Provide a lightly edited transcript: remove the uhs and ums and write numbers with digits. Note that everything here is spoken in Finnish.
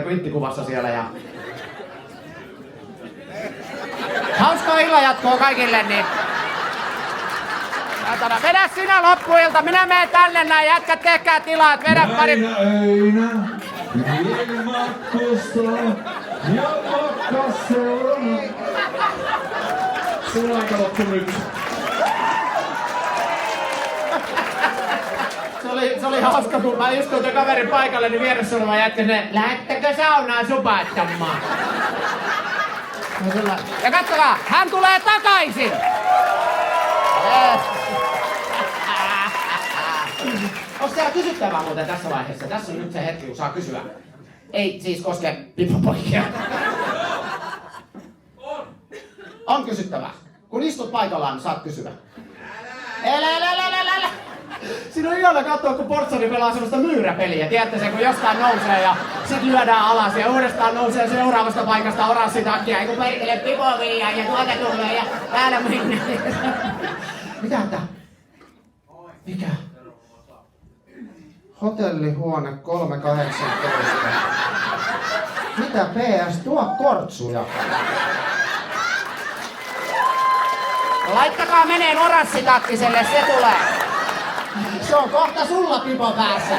tulee kvittikuvassa siellä ja... Hauskaa illan jatkoa kaikille, niin... Vedä sinä loppuilta, minä menen tänne näin, jätkät tehkää tilaa, et vedä pari... Näinä öinä, ilmakkosta ja pakkasella. Sun aika loppu nyt. Se oli hauska, kun mä istuin ton kaverin paikalle, niin vieressä oleva jätkä sinne, lähettekö saunaan supaattamaan? Ja katsokaa, hän tulee takaisin! Onko siellä kysyttävää muuten tässä vaiheessa? Tässä on nyt se hetki, kun saa kysyä. Ei siis koske pipopoikia. On kysyttävää. Kun istut paikallaan, niin saat kysyä. Älä. Siinä on ihana katsoa, kun Portsari pelaa semmoista myyräpeliä. Tiedätte sen, kun jostain nousee ja sit lyödään alas ja uudestaan nousee seuraavasta paikasta oranssitakkia. Ja kun perkele pipovia ja tuolta tulee ja täällä mennään. Mitä tää? Mikä? Hotellihuone 318. Mitä PS? Tuo kortsuja. Laittakaa meneen oranssitakkiselle, se tulee. Se on kohta sulla pipo päässä.